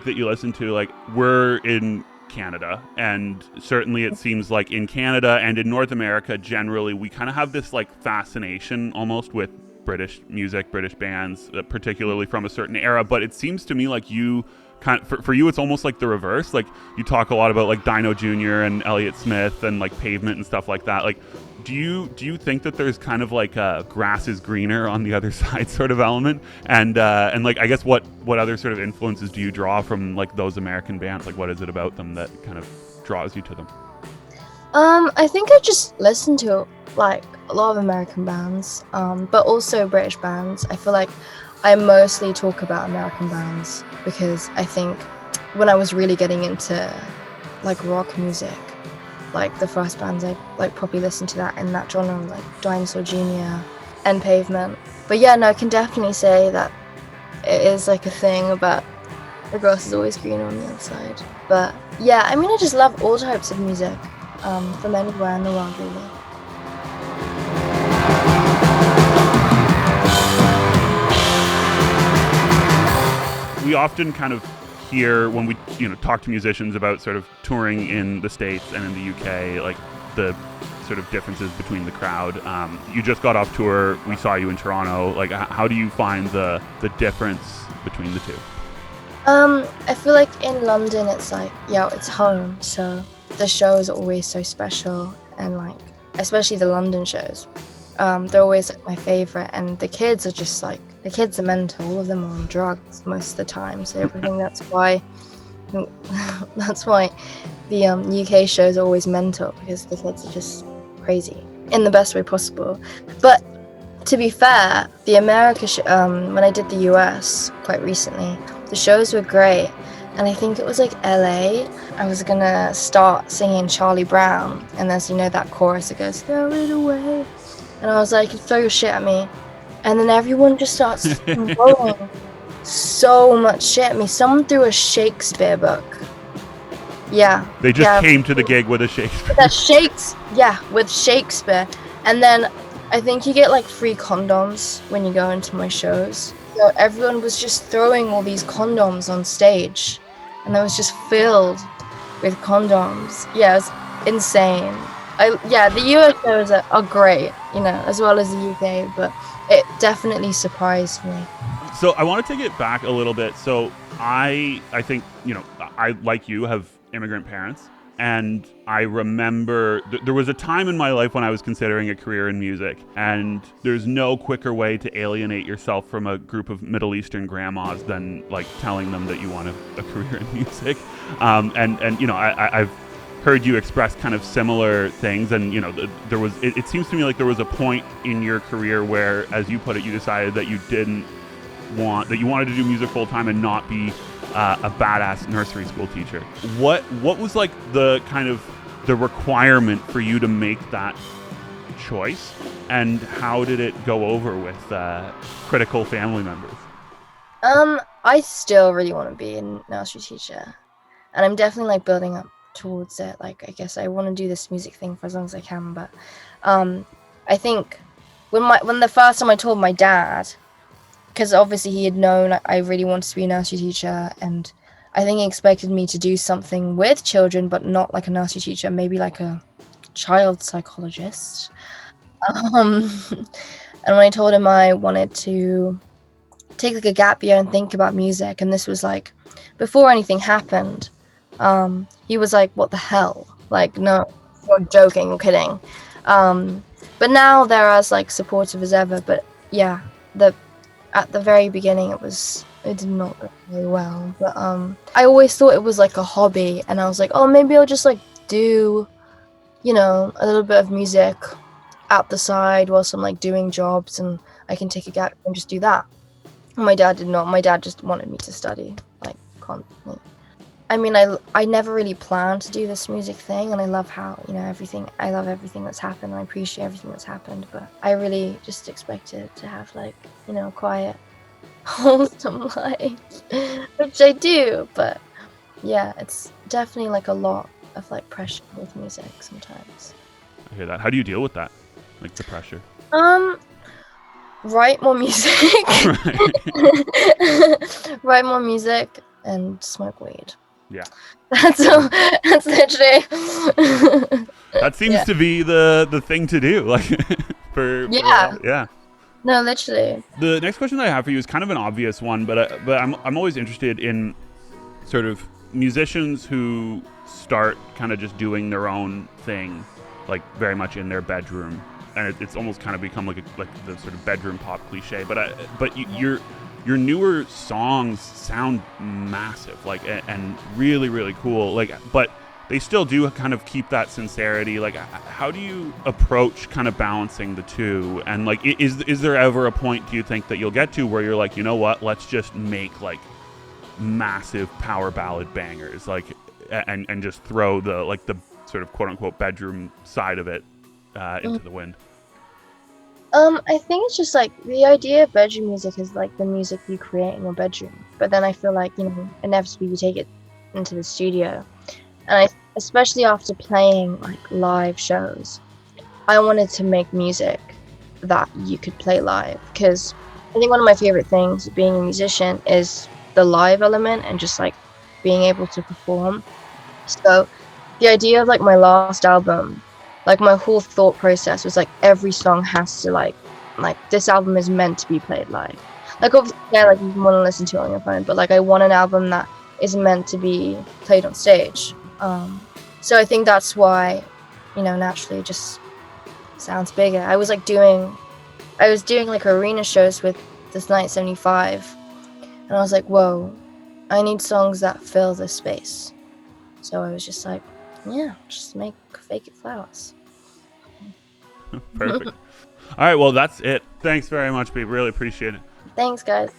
that you listen to, like, we're in Canada, and certainly it seems like in Canada and in North America generally, we kind of have this like fascination almost with British music, British bands, particularly from a certain era. But it seems to me like you kind of, for you, it's almost like the reverse. Like, you talk a lot about like Dino Jr. and Elliott Smith and like Pavement and stuff like that. Like, do you think that there's kind of like a grass is greener on the other side sort of element? And like, I guess what other sort of influences do you draw from like those American bands? Like, what is it about them that kind of draws you to them? I think I just listen to like a lot of American bands, but also British bands. I feel like I mostly talk about American bands because I think when I was really getting into like rock music, like the first bands I like probably listened to that in that genre, like Dinosaur Jr. and Pavement. But yeah, no, I can definitely say that it is like a thing about the grass is always greener on the other side. But yeah, I mean, I just love all types of music, from anywhere in the world, really. We often kind of hear when we talk to musicians about sort of touring in the States and in the UK, like the sort of differences between the crowd. You just got off tour. We saw you in Toronto. Like, how do you find the difference between the two? I feel like in London it's like, yeah, it's home, so the shows are always so special, and like especially the London shows, they're always like my favorite, and the kids are mental. All of them are on drugs most of the time, so I think that's why the UK shows are always mental, because the kids are just crazy in the best way possible. But to be fair, the America when I did the US quite recently, the shows were great, and I think it was like LA. I was gonna start singing Charlie Brown, and as you know, that chorus, it goes, throw it away. And I was like, throw your shit at me. And then everyone just starts throwing so much shit at me. Someone threw a Shakespeare book. Yeah. They just came to the gig with a Shakespeare. With Shakespeare. And then I think you get like free condoms when you go into my shows. So everyone was just throwing all these condoms on stage, and it was just filled with condoms. Yeah, it was insane. The US shows are great, as well as the UK, but it definitely surprised me. So I want to take it back a little bit. So I think, I, like you, have immigrant parents. And I remember there was a time in my life when I was considering a career in music, and there's no quicker way to alienate yourself from a group of Middle Eastern grandmas than like telling them that you want a career in music. I've heard you express kind of similar things, and there was. It seems to me like there was a point in your career where, as you put it, you decided that you wanted to do music full time and not be a badass nursery school teacher. What was like the kind of the requirement for you to make that choice, and how did it go over with critical family members? I still really want to be a nursery teacher, and I'm definitely like building up towards it. Like, I guess I want to do this music thing for as long as I can, but I think when the first time I told my dad, because obviously he had known I really wanted to be a nursery teacher, and I think he expected me to do something with children, but not like a nursery teacher, maybe like a child psychologist. And when I told him I wanted to take like a gap year and think about music, and this was like before anything happened, he was like, what the hell? Like, no, you're joking, you're kidding. But now they're as like supportive as ever. But yeah, at the very beginning it did not go very well. But I always thought it was like a hobby, and I was like, oh, maybe I'll just like do, a little bit of music out the side whilst I'm like doing jobs, and I can take a gap and just do that. And my dad did not. My dad just wanted me to study like constantly. I mean, I never really planned to do this music thing, and I love how, I love everything that's happened, and I appreciate everything that's happened, but I really just expected to have like, quiet, wholesome life, which I do, but yeah, it's definitely like a lot of like pressure with music sometimes. I hear that. How do you deal with that? Like the pressure? Write more music. Write more music, and smoke weed. Yeah. That's all. That's literally. That seems Yeah. to be the thing to do, like Yeah. yeah. No, literally. The next question that I have for you is kind of an obvious one, but I'm always interested in sort of musicians who start kind of just doing their own thing, like very much in their bedroom, and it's almost kind of become like the sort of bedroom pop cliche. But your newer songs sound massive, like and really really cool, like but they still do kind of keep that sincerity. Like, how do you approach kind of balancing the two? And like, is there ever a point, do you think, that you'll get to where you're like, you know what, let's just make like massive power ballad bangers, like, and just throw the like the sort of quote unquote bedroom side of it into the wind? I think it's just like the idea of bedroom music is like the music you create in your bedroom. But then I feel like, inevitably you take it into the studio. And especially after playing like live shows, I wanted to make music that you could play live, because I think one of my favorite things being a musician is the live element and just like being able to perform. So the idea of like my last album, like my whole thought process was like every song has to like this album is meant to be played live. Like obviously, yeah, like you want to listen to it on your phone, but like I want an album that is meant to be played on stage. So I think that's why, naturally it just sounds bigger. I was doing like arena shows with this Night 75, and I was like, whoa, I need songs that fill this space. So I was just like, yeah, just make Fake It Flowers. Perfect. All right, well, that's it. Thanks very much, Pete. Really appreciate it. Thanks, guys.